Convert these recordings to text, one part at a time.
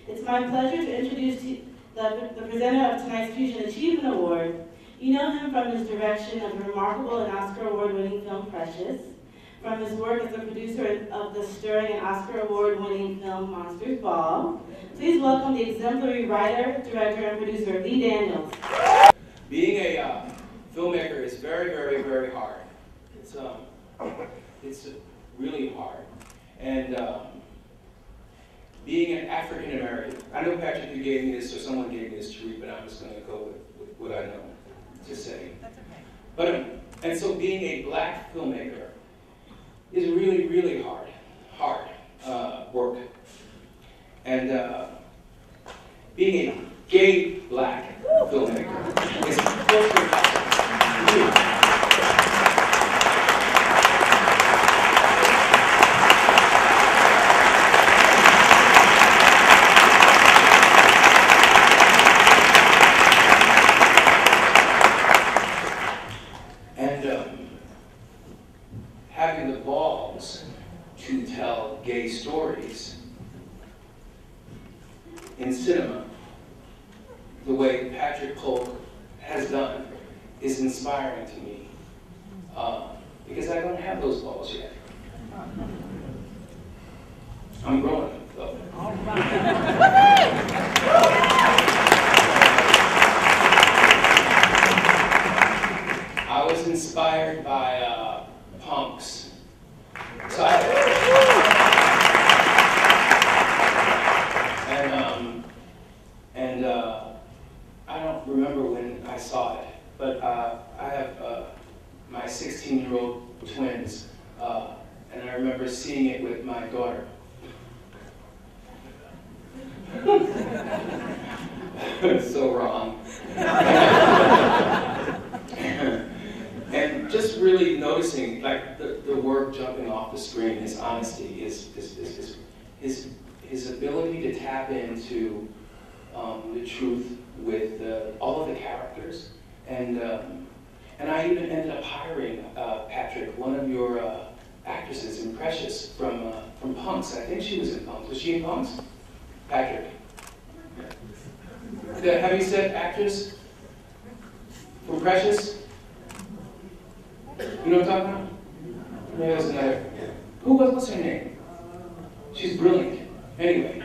It's my pleasure to introduce the presenter of tonight's Fusion Achievement Award. You know him from his direction of the remarkable and Oscar Award-winning film Precious, from his work as a producer of the stirring and Oscar Award-winning film Monsters Ball. Please welcome the exemplary writer, director, and producer Lee Daniels. Being a filmmaker is very, very, very hard. It's really hard. And being an African American, I know Patrick, you gave me this, or someone gave me this to read, but I'm just going to go with what I know to say. That's okay. But and so being a black filmmaker is really, really hard work. And being a gay black filmmaker is close to impossible. Having the balls to tell gay stories in cinema, the way Patrik Polk has done, is inspiring to me, because I don't have those balls yet. I'm growing them, though. I was inspired by punks. So I don't remember when I saw it, but I have my 16-year-old twins, and I remember seeing it with my daughter. So wrong. And just really noticing, like, the work jumping off the screen, his honesty, his ability to tap into the truth with all of the characters, and I even ended up hiring Patrick, one of your actresses in Precious from Punks. I think she was in Punks. Was she in Punks? Patrick. Have you said actress from Precious? You know what I'm talking about? Maybe that's another. What's her name? She's brilliant. Anyway,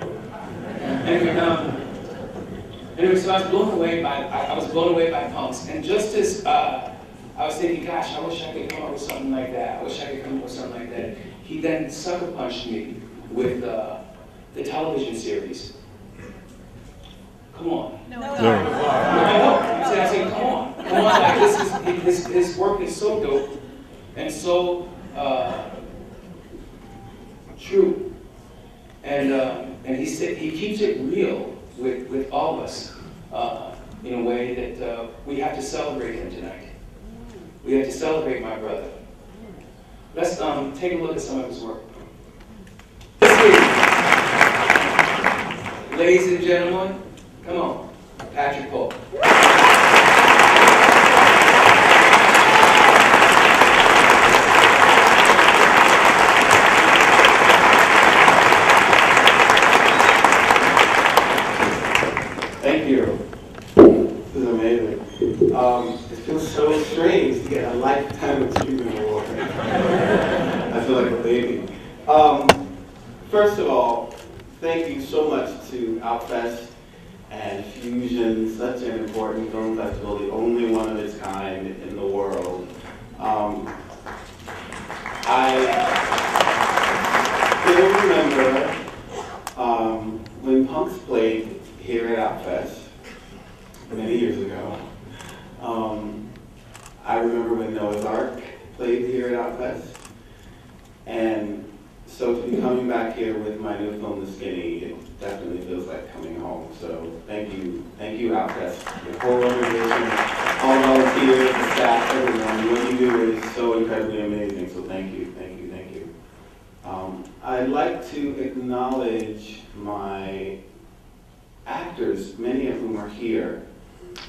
so I was blown away by Punks, and just as I was thinking, gosh, I wish I could come up with something like that. I wish I could come up with something like that. He then sucker punched me with the television series. Come on. No. I said, come on. Like, his work is so dope and so true, and he keeps it real with all of us in a way that we have to celebrate him tonight. We have to celebrate my brother. Let's take a look at some of his work. Ladies and gentlemen, come on, Patrik Polk. Thank you. This is amazing. It feels so strange to get a Lifetime Achievement Award. I feel like a baby. First of all, thank you so much to Outfest and Fusion, such an important film festival, the only one of its kind in the world. I still remember when Punks played here at Outfest many years ago. I remember when Noah's Ark played here at Outfest. And so to be coming back here with my new film, The Skinny, it definitely feels like coming home. So thank you Outfest, the whole organization, all volunteers, the staff, everyone. What you do is so incredibly amazing, so thank you. I'd like to acknowledge my actors, many of whom are here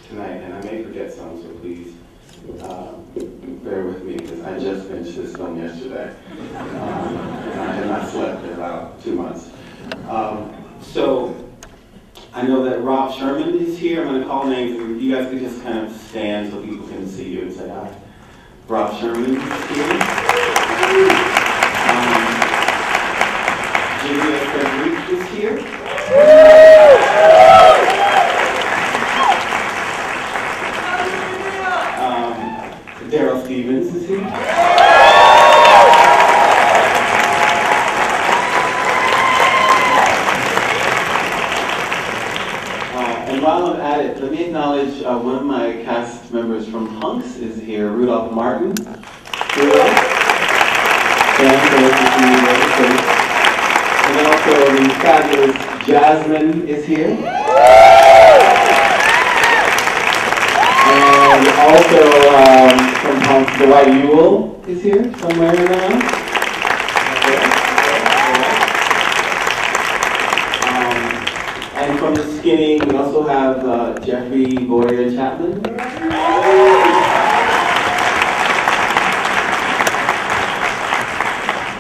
tonight, and I may forget some, so please bear with me, because I just finished this film yesterday. And I had not slept in about 2 months. So Rob Sherman is here. I'm going to call names, and you guys can just kind of stand so people can see you and say hi. Rob Sherman is here. Julia Frederick is here. Daryl Stevens is here. And while I'm at it, let me acknowledge one of my cast members from Hunks is here, Rudolph Martin. Rudolph. And then also the fabulous Jasmine is here. And also from Hunks, Dwight Ewell is here somewhere around. And from the Skinny, we also have Jeffrey Boyer Chapman.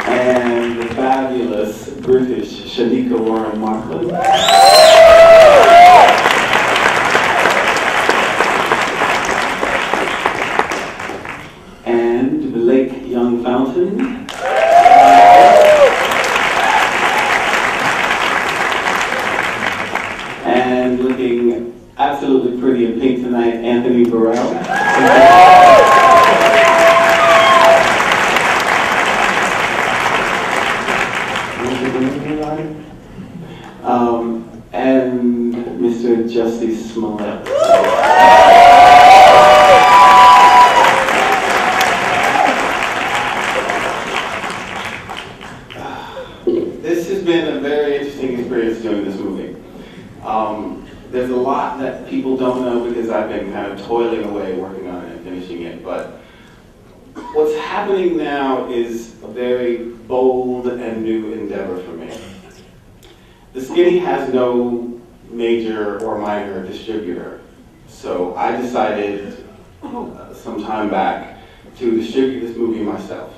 And the fabulous British Shanika Warren Markland. And Blake Young Fountain. And looking absolutely pretty in pink tonight, Anthony Burrell. And Mr. Justice Smollett. This has been a very interesting experience doing this movie. There's a lot that people don't know because I've been kind of toiling away working on it and finishing it, but what's happening now is a very bold and new endeavor for me. The Skinny has no major or minor distributor, so I decided some time back to distribute this movie myself.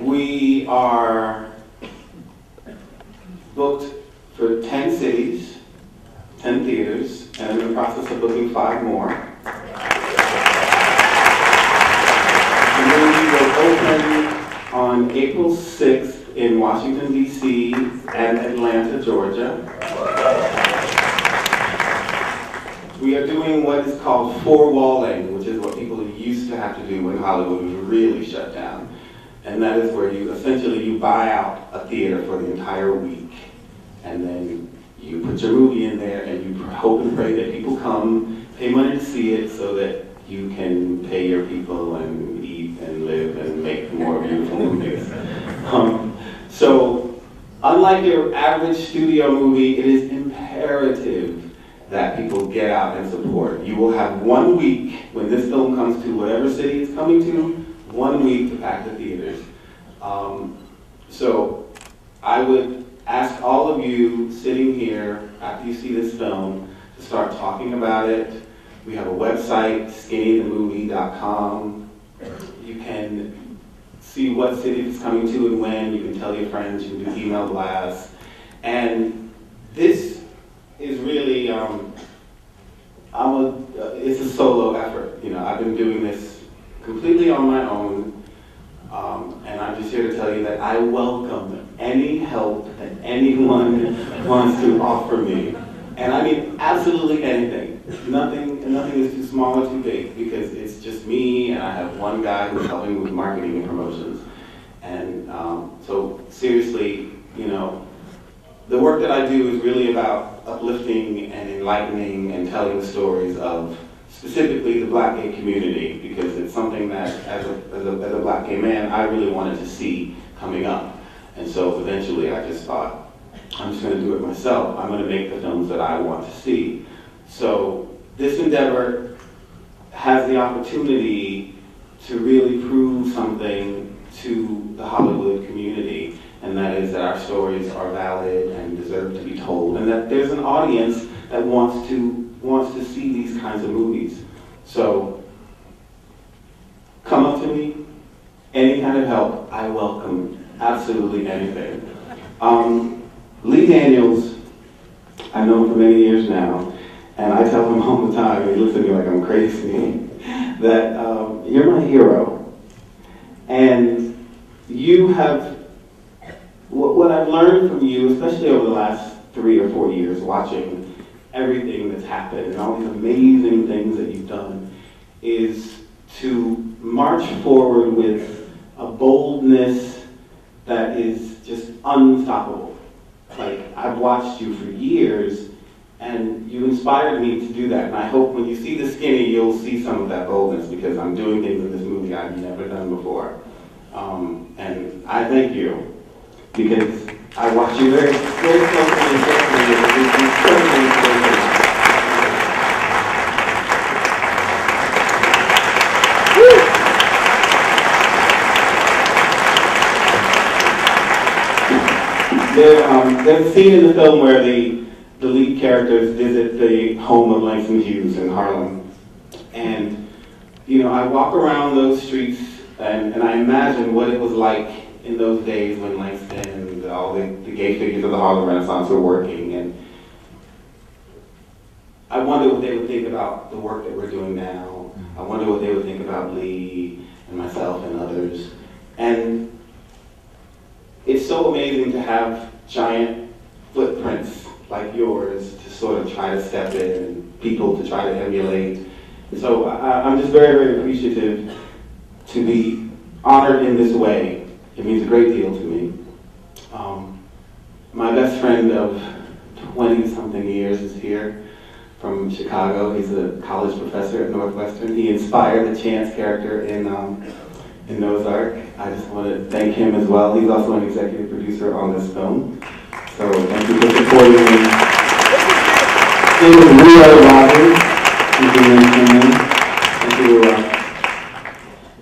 We are booked for 10 cities, 10 theaters, and I'm in the process of booking 5 more. The movie will open on April 6th in Washington, D.C. and Atlanta, Georgia. We are doing what is called four-walling, which is what people used to have to do when Hollywood was really shut down. And that is where you essentially buy out a theater for the entire week, and then you put your movie in there and you hope and pray that people come, pay money to see it so that you can pay your people and eat and live and make more beautiful movies. So unlike your average studio movie, it is imperative that people get out and support. You will have 1 week when this film comes to whatever city it's coming to, 1 week to pack the theaters. So I would ask all of you sitting here after you see this film to start talking about it. We have a website, skinnythemovie.com. You can see what city it's coming to and when. You can tell your friends, you can do email blasts. And this is really, it's a solo effort. You know, I've been doing this completely on my own, and I'm just here to tell you that I welcome any help that anyone wants to offer me. And I mean absolutely anything. Nothing is too small or too big, because it's just me, and I have one guy who's helping with marketing and promotions. And so seriously, you know, the work that I do is really about uplifting and enlightening and telling stories of specifically the Black gay community, because it's something that as a Black gay man, I really wanted to see coming up. And so eventually I just thought, I'm just going to do it myself. I'm going to make the films that I want to see. So this endeavor has the opportunity to really prove something to the Hollywood community, and that is that our stories are valid and deserve to be told, and that there's an audience that wants to see these kinds of movies. So come up to me, any kind of help, I absolutely anything. Lee Daniels, I've known him for many years now, and I tell him all the time, and he looks at me like I'm crazy, that you're my hero. And you have, what I've learned from you, especially over the last 3 or 4 years, watching everything that's happened and all these amazing things that you've done, is to march forward with a boldness that is just unstoppable. Like, I've watched you for years, and you inspired me to do that. And I hope when you see the skinny, you'll see some of that boldness, because I'm doing things in this movie I've never done before. And I thank you, because I watch you very, very closely and carefully, and it's certainly inspirational. There's a scene in the film where the lead characters visit the home of Langston Hughes in Harlem. And, you know, I walk around those streets and I imagine what it was like in those days when Langston and all the gay figures of the Harlem Renaissance were working. And I wonder what they would think about the work that we're doing now. I wonder what they would think about Lee and myself and others. And it's so amazing to have giant footprints like yours to sort of try to step in and people to try to emulate. So I'm just very, very appreciative to be honored in this way. It means a great deal to me. My best friend of 20-something years is here from Chicago. He's a college professor at Northwestern. He inspired the Chance character in Noah's Ark. I just want to thank him as well. He's also an executive producer on this film. So thank you for supporting me. David Rio Rogers, thank you.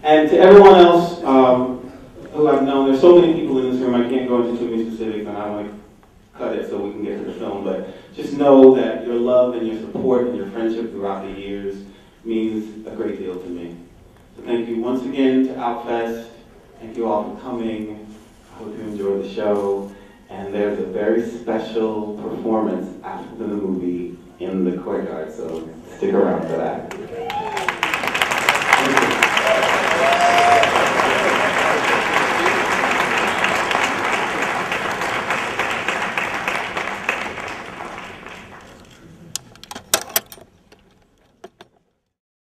And to everyone else who I've known, there's so many people in this room, I can't go into too many specifics, and I want to cut it so we can get to the film, but just know that your love and your support and your friendship throughout the years means a great deal to me. So thank you once again to Outfest. Thank you all for coming. I hope you enjoyed the show. And there's a very special performance after the movie in the courtyard, so stick around for that.